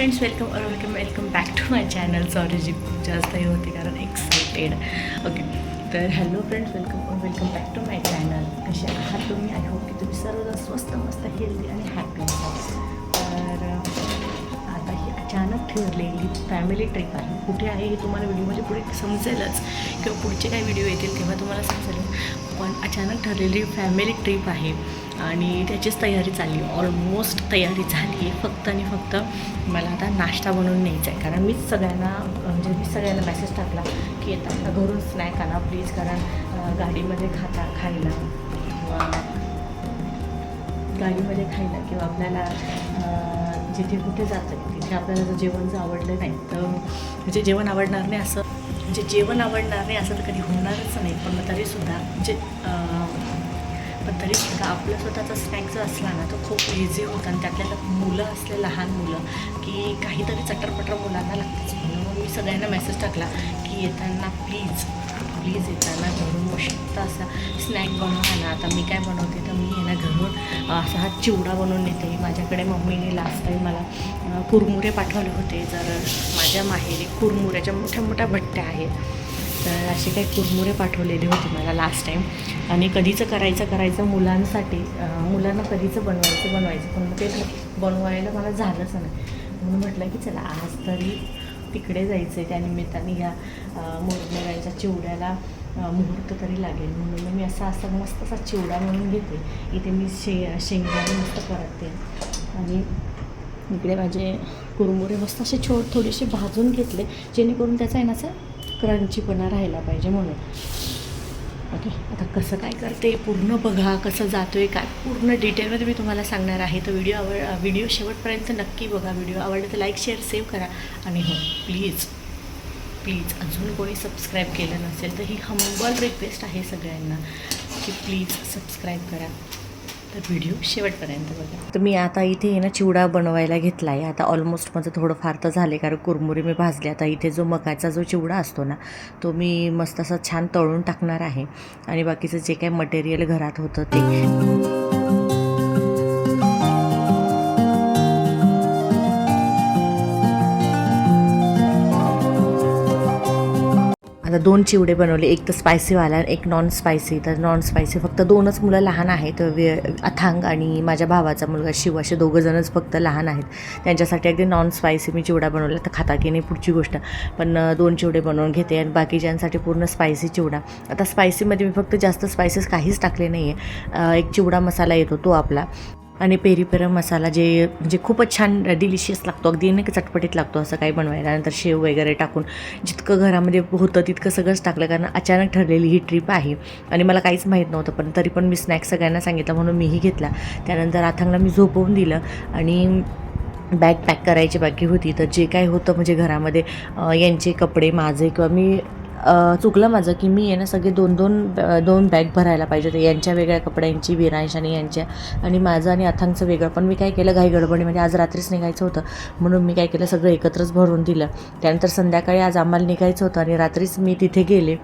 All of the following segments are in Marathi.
Friends, welcome back to my channel. Sorry जी खूप जास्त हे होते कारण एक्साइटेड. ओके, तर hello friends, welcome back to my channel. कसे आहात तुम्ही? आय होप की तुम्ही सर्वजण स्वस्त मस्त हेल्दी आणि हॅपी असाल. तर आता ही अचानक ठरलेली फॅमिली ट्रिप आहे. कुठे आहे हे तुम्हाला व्हिडिओमध्ये पुढे समजेलच किंवा पुढचे काही व्हिडिओ येतील तेव्हा तुम्हाला समजेल. पण अचानक ठरलेली फॅमिली ट्रिप आहे आणि त्याचीच तयारी चालली. ऑलमोस्ट तयारी झाली आहे. फक्त आणि फक्त मला आता नाश्ता बनवून न्यायचा आहे. कारण मी सगळ्यांना मेसेज टाकला की येताना घरून स्नॅक आणा प्लीज. कारण गाडीमध्ये खायला किंवा आपल्याला जिथे कुठे जातं आहे तिथे आपल्याला जर जेवण जर आवडलं नाही तर जेवण आवडणार नाही असं तर कधी होणारच नाही. पण तरीसुद्धा आपलं स्वतःचा स्नॅक जर असला ना तर खूप इझी होतं. आणि त्यातल्या मुलं असले लहान मुलं की काहीतरी चटरपटर मुलांना लागतेच. म्हणून मी सगळ्यांना मेसेज टाकला की येताना प्लीज येताना घरून मस्त असा स्नॅक बनवा ना. आता मी काय बनवते तर मी आहे ना घरून असा हा चिवडा बनवून नेते. माझ्याकडे मम्मीने लास्ट टाईम मला कुरमुरे पाठवले होते. जर माझ्या माहेरी कुरमुऱ्याच्या मोठ्या भट्ट्या आहेत तर असे काही कुरमुरे पाठवलेले होते मला लास्ट टाईम. आणि कधीचं करायचं मुलांसाठी, मुलांना कधीचं बनवायचं पण मग ते बनवायला मला झालंच नाही. म्हणून म्हटलं की चला आज तरी तिकडे जायचं आहे. त्यानिमित्ताने ह्या मुरमुऱ्यांच्या चिवड्याला मुहूर्त तरी लागेल म्हणून मी असा मस्त असा चिवडा म्हणून घेते. इथे मी शेंगदाणे मस्त परतते आणि इकडे माझे कुरमुरे मस्त असे थोडेसे भाजून घेतले जेणेकरून त्याचा आहे ना असा क्रंचीपणा राहायला पाहिजे म्हणून. ओके, आता कसं काय करते पूर्ण बघा, कसं जातो आहे काय पूर्ण डिटेलमध्ये मी तुम्हाला सांगणार आहे. तर व्हिडिओ शेवटपर्यंत नक्की बघा. व्हिडिओ आवडला तर लाईक शेअर सेव्ह करा. आणि हो प्लीज अजून कोणी सबस्क्राईब केलं नसेल तर ही हंबल रिक्वेस्ट आहे सगळ्यांना की प्लीज सबस्क्राईब करा. तर व्हिडिओ शेवटपर्यंत बघा. तर मी आता इथे ना चिवडा बनवायला घेतला आहे. आता ऑलमोस्ट माझं थोडं फार तर झाले कारण कुरमुरे मी भाजले. आता इथे जो मकाचा जो चिवडा असतो ना तो मी मस्त असा छान तळून टाकणार आहे. आणि बाकीचं जे काही मटेरियल घरात होतं ते आता 2 चिवडे बनवले. एक तर स्पायसीवाला आणि एक नॉन स्पायसी. तर नॉन स्पायसी फक्त 2च मुलं लहान आहेत. अथांग आणि माझ्या भावाचा मुलगा शिव असे 2 जणच फक्त लहान आहेत. त्यांच्यासाठी अगदी नॉन स्पायसी मी चिवडा बनवला. तर खाता की नाही पुढची गोष्ट, पण 2 चिवडे बनवून घेते आणि बाकीच्यांसाठी पूर्ण स्पायसी चिवडा. आता स्पायसीमध्ये मी फक्त जास्त स्पायसेस काहीच टाकले नाही आहे. एक चिवडा मसाला येतो तो आपला आणि पेरी मसाला जे खूपच छान डिलिशियस लागतो. अगदी नाही का चटपटीत लागतो असं काही बनवायला. नंतर शेव वगैरे टाकून जितकं घरामध्ये होतं तितकं सगळंच टाकलं कारण अचानक ठरलेली ही ट्रिप आहे आणि मला काहीच माहीत नव्हतं. पण तरी पण मी स्नॅक्स सगळ्यांना सांगितलं म्हणून मीही घेतला. त्यानंतर अथांगला मी झोपवून दिलं आणि बॅग पॅक करायची बाकी होती. तर जे काय होतं घरामध्ये यांचे कपडे माझे किंवा मी चुकलं माझं की मी ना सगळे दोन बॅग भरायला पाहिजे होते. यांच्या वेगळ्या कपड्यांची, विरांश आणि यांच्या आणि माझं आणि अथांगचं वेगळं. पण मी काय केलं घाई गडबडीमध्ये आज रात्रीच निघायचं होतं म्हणून मी काय केलं सगळं एकत्रच भरून दिलं. त्यानंतर संध्याकाळी आज आम्हाला निघायचं होतं आणि रात्रीच मी तिथे गेले.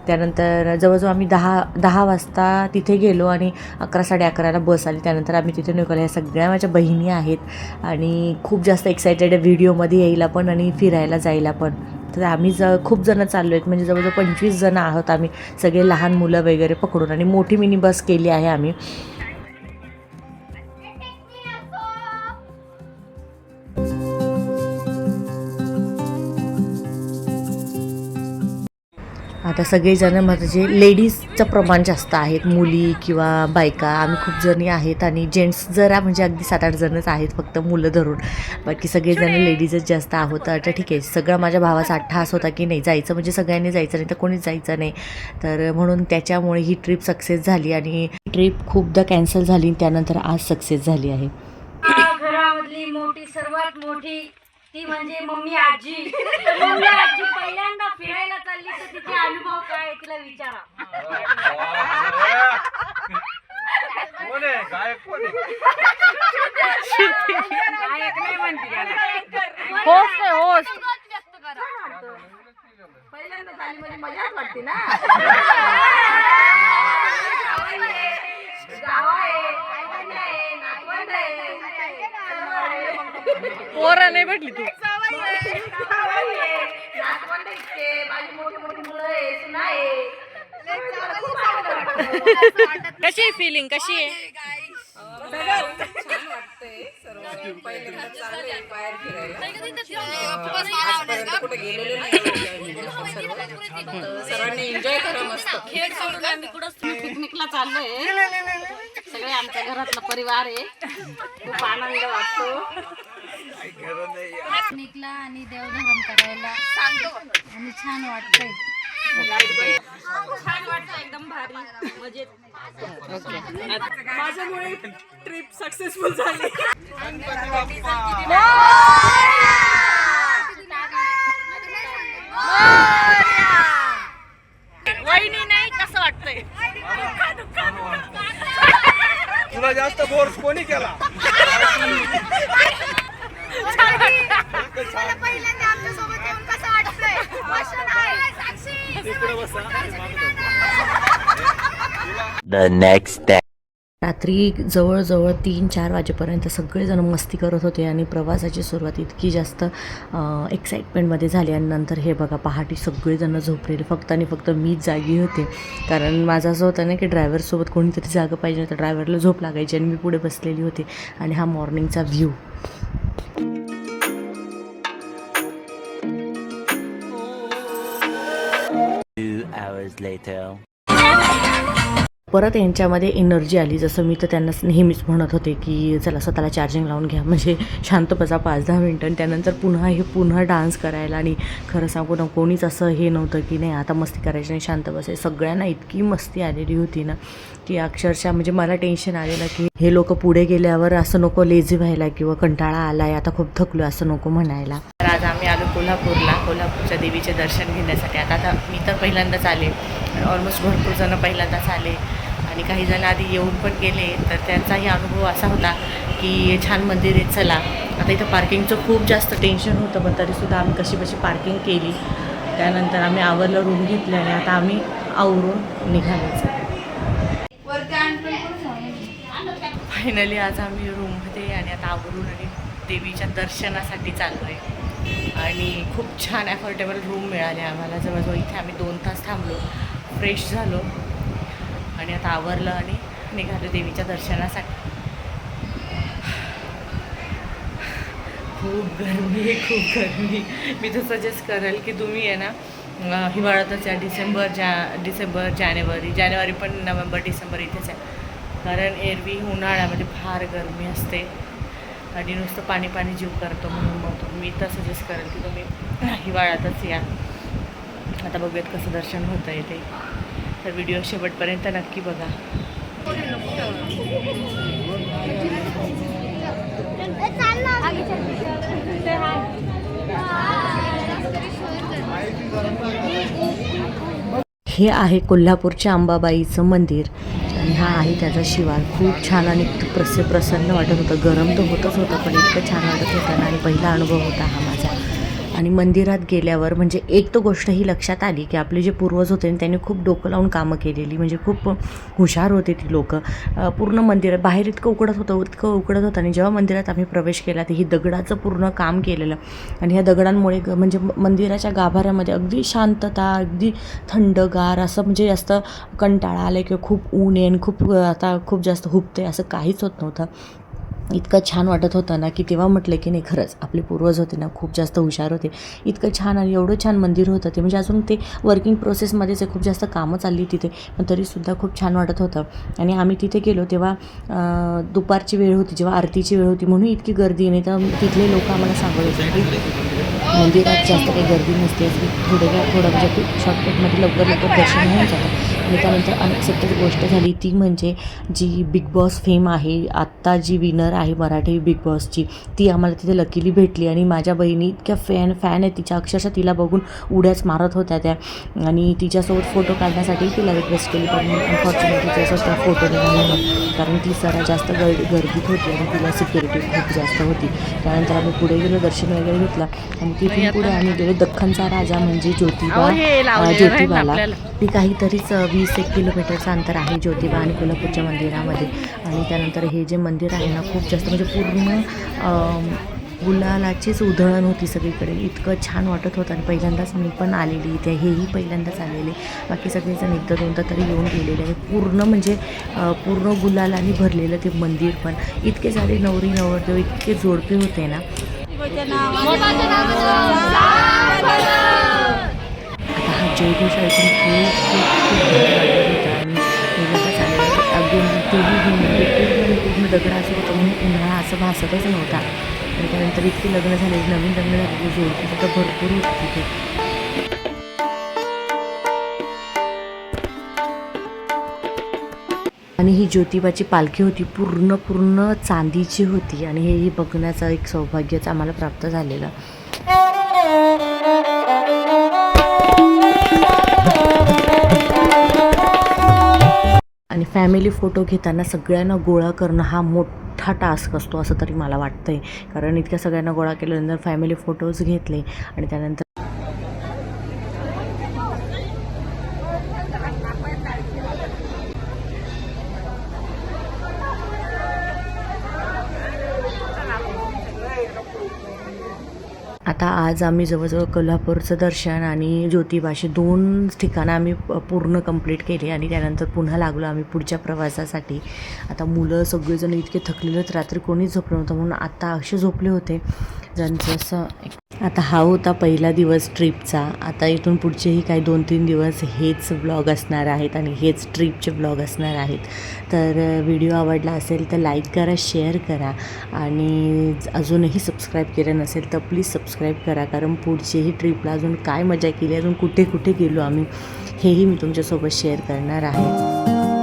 त्यानंतर जवळजवळ आम्ही 10 वाजता तिथे गेलो आणि 11 साडे11ला बस आली. त्यानंतर आम्ही तिथे निघालो. ह्या सगळ्या माझ्या बहिणी आहेत आणि खूप जास्त एक्सायटेड आहे व्हिडिओमध्ये यायला पण आणि फिरायला जायला पण. तर आम्ही खूप जणं चाललो आहेत जवळजवळ 25 जणं आहोत आम्ही सगळे लहान मुलं वगैरे पकडून. आणि मोठी मिनी बस केली आहे आम्ही. आता सगळेजणं लेडीजचं प्रमाण जास्त आहेत. मुली किंवा बायका आम्ही खूप जणी आहेत आणि जेंट्स जरा अगदी 7-8 जणच आहेत फक्त मुलं धरून. बाकी सगळेजणं लेडीजच जास्त आहोत. आता ठीक आहे. सगळं माझ्या भावाचा अट्टहास होता की नाही जायचं सगळ्यांनी जायचं नाही तर कोणीच जायचं नाही. तर म्हणून त्याच्यामुळे ही ट्रिप सक्सेस झाली आणि ट्रिप खूपदा कॅन्सल झाली. त्यानंतर आज सक्सेस झाली आहे. घरामधली सर्वात मोठी ती म्हणजे मम्मी आजी. मम्मी आजी पहिल्यांदा फिरायला चालली तर तिचे अनुभव काय तिला विचारा. गायक नाही म्हणते होस्ट पहिल्यांदा झाली म्हणजे मजाच वाटते ना. पोरं नाही नाही भेटली तू. कशी आहे फिलिंग, कशी आहे? सर्वांनी एन्जॉय करा मस्त. खेळ सोडून आम्ही पिकनिकला चाललोय. सगळे आमच्या घरातला परिवार आहे. खूप आनंद वाटतो पिकनिकला आणि देवधर्म करायला आणि छान वाटतंय. छान वाटतं, एकदम भारी मजेत. माझ्यामुळे ट्रिप सक्सेसफुल झाली. वहिनी नाही, कसं वाटतंय? तुला जास्त फोर्स कोणी केला? The next day. रात्री जवळजवळ 3-4 वाजेपर्यंत सगळेजण मस्ती करत होते आणि प्रवासाची सुरुवात इतकी जास्त एक्साइटमेंटमध्ये झाली. आणि नंतर हे बघा, पहाटे सगळेजण झोपलेले, फक्त आणि फक्त मीच जागी होते. कारण माझं असं होतं ना की ड्रायव्हरसोबत कोणीतरी जागं पाहिजे, तर ड्रायव्हरला झोप लागायची आणि मी पुढे बसलेली होते. आणि हा मॉर्निंगचा व्ह्यू. Hours later. परत यांच्यामध्ये एनर्जी आली. जसं मी तर त्यांना नेहमीच म्हणत होते की चला स्वतःला चार्जिंग लावून घ्या, म्हणजे शांत बसा 5-10 मिनटं. आणि त्यानंतर पुन्हा डान्स करायला. आणि खरं सांगू ना, कोणीच असं हे नव्हतं की नाही आता मस्ती करायची नाही, शांत बसायचं. सगळ्यांना इतकी मस्ती आलेली होती ना की अक्षरशः म्हणजे मला टेन्शन आलेलं की हे लोक पुढे गेल्यावर असं नको लेझी व्हायला किंवा कंटाळा आलाय, आता खूप थकलो असं नको म्हणायला. तर आज आम्ही आलो कोल्हापूरच्या देवीचे दर्शन घेण्यासाठी. आता मी तर पहिल्यांदाच आले, ऑलमोस्ट भरपूर जण पहिल्यांदाच आले आणि काही जण आधी येऊन पण गेले. तर त्यांचाही अनुभव असा होता की छान मंदिर आहे, चला. आता इथं पार्किंगचं खूप जास्त टेन्शन होतं, पण तरीसुद्धा आम्ही कशी पार्किंग केली. त्यानंतर आम्ही आवरलं, रूम घेतले आणि आता आम्ही आवरून निघालोच. फायनली आज आम्ही रूममध्ये आणि आता आवरून आणि देवीच्या दर्शनासाठी चाललो आहे. आणि खूप छान अफोर्डेबल रूम मिळाले आम्हाला. जवळजवळ इथे आम्ही 2 तास थांबलो, फ्रेश झालो आणि आता आवरलं आणि निघालो देवीच्या दर्शनासाठी. खूप गरमी. मी तर सजेस्ट करेल की तुम्ही आहे ना हिवाळ्यातच या. डिसेंबर जानेवारी पण नोव्हेंबर डिसेंबर इथेच आहे. कारण एरवी उन्हाळ्यामध्ये फार गरमी असते आणि नुसतं पाणी जीव करतो. म्हणून मग मी तर सजेस्ट करेल की तुम्ही हिवाळ्यातच या. आता बघूयात कसं दर्शन होतं आहे ते. तर व्हिडिओ शेवटपर्यंत नक्की बघा. हे आहे कोल्हापूरच्या अंबाबाईचं मंदिर आणि हा आहे त्याचा शिवार. खूप छान आणि प्रसन्न वाटत होतं. गरम तर होतच होतं, पण इतकं छान वाटत होतं ना. आणि पहिला अनुभव होता हा माझा. आणि मंदिरात गेल्यावर म्हणजे एक तर गोष्ट ही लक्षात आली की आपले जे पूर्वज होते त्यांनी खूप डोकं लावून कामं केलेली, म्हणजे खूप हुशार होते ती लोक. पूर्ण मंदिरात बाहेर इतकं उकडत होतं आणि जेव्हा मंदिरात आम्ही प्रवेश केला तर ही दगडाचं पूर्ण काम केलेलं. आणि ह्या दगडांमुळे म्हणजे मंदिराच्या गाभाऱ्यामध्ये अगदी शांतता, अगदी थंडगार असं, म्हणजे जास्त कंटाळा आला किंवा खूप ऊन आहे आणि खूप जास्त हुबते असं काहीच होत नव्हतं. इतकं छान वाटत होतं ना की तेव्हा म्हटलं की नाही, खरंच आपले पूर्वज होते ना खूप जास्त हुशार होते. इतकं छान आणि एवढं छान मंदिर होतं ते, म्हणजे अजून ते वर्किंग प्रोसेसमध्येच खूप जास्त कामं चालली तिथे, पण तरीसुद्धा खूप छान वाटत होतं. आणि आम्ही तिथे गेलो तेव्हा दुपारची वेळ होती, जेव्हा आरतीची वेळ होती, म्हणून इतकी गर्दी नाही. तर तिथले लोक आम्हाला सांगत होते की मंदिरात जास्त काही गर्दी नसते, थोडं म्हणजे शॉर्टकटमध्ये लवकर दर्शन होऊन जातं. आणि त्यानंतर अनएक्सेप्टेड गोष्ट झाली ती म्हणजे जी बिग बॉस फेम आहे, आत्ता जी विनर आहे मराठी बिग बॉसची, ती आम्हाला तिथे लकीली भेटली. आणि माझ्या बहिणी इतक्या फॅन आहे तिच्या, अक्षरशः तिला बघून उड्याच मारत होत्या त्या. आणि तिच्यासोबत फोटो काढण्यासाठी तिला रिक्वेस्ट केली, पण अनफॉर्च्युनेटली तिच्यासोबत त्या फोटो निघाला, कारण ती जास्त गर्दीत होती आणि तिला सिक्युरिटी खूप जास्त होती. त्यानंतर आम्ही पुढे गेलो, दर्शन वगैरे घेतलं आणि तिथून पुढे आम्ही गेलो दख्खनचा राजा म्हणजे ज्योतिबाला. ती काहीतरीच 20-1 किलोमीटरचं अंतर आहे ज्योतिबा आणि कोल्हापूरच्या मंदिरामध्ये. आणि त्यानंतर हे जे मंदिर आहे ना खूप जास्त म्हणजे पूर्ण गुलालाचीच उधळण होती सगळीकडे. इतकं छान वाटत होतं आणि पहिल्यांदाच मी पण आलेली इथे, हेही पहिल्यांदाच आलेले. बाकी सगळेजण एकदा दोनदा तरी येऊन गेलेले आहे. पूर्ण म्हणजे पूर्ण गुलालाने भरलेलं ते मंदिर पण. इतके सारे नवरी नवरदेव इतके जोडपे होते ना. आता हा जयघोष ऐकून खूप खूप खूप भारी वाटत होता. आणि पहिल्यांदाच आलेलं अगदी तेही पूर्ण दगड असं होतं म्हणून उन्हाळा असं भासतच नव्हता. आणि त्यानंतर इतके लग्न झाले, नवीन लग्न झालेले जोडपे सुद्धा भरपूर होते तिथे. आणि ही ज्योतिबाची पालखी होती पूर्ण चांदीची होती. आणि हेही बघण्याचं एक सौभाग्यच आम्हाला प्राप्त झालेलं. आणि फॅमिली फोटो घेताना सगळ्यांना गोळा करणं हा मोठा टास्क असतो असं तरी मला वाटतंय. कारण इतक्या सगळ्यांना गोळा केल्यानंतर फॅमिली फोटोज घेतले आणि त्यानंतर आता आज आम्ही जवळजवळ कोल्हापूरचं दर्शन आणि ज्योतिबा अशी 2 ठिकाणं आम्ही पूर्ण कंप्लीट केली. आणि त्यानंतर पुन्हा लागलो आम्ही पुढच्या प्रवासासाठी. आता मुलं सगळेजण इतके थकलेले होते, रात्री कोणीच झोपलं नव्हतं म्हणून आता असे झोपले होते ज्यांचं असं. आता हा होता पहिला दिवस ट्रिपचा. आता इथून पुढचेही काही 2-3 दिवस हेच ब्लॉग असणार आहेत आणि हेच ट्रिपचे ब्लॉग असणार आहेत. तर व्हिडिओ आवडला असेल तर लाईक करा, शेअर करा आणि अजूनही सबस्क्राईब केलं नसेल तर प्लीज सबस्क्राईब करा. कारण पुढचीही ट्रिपला अजून काय मजा केली, अजून कुठे कुठे गेलो आम्ही हेही मी तुमच्यासोबत शेअर करणार आहे.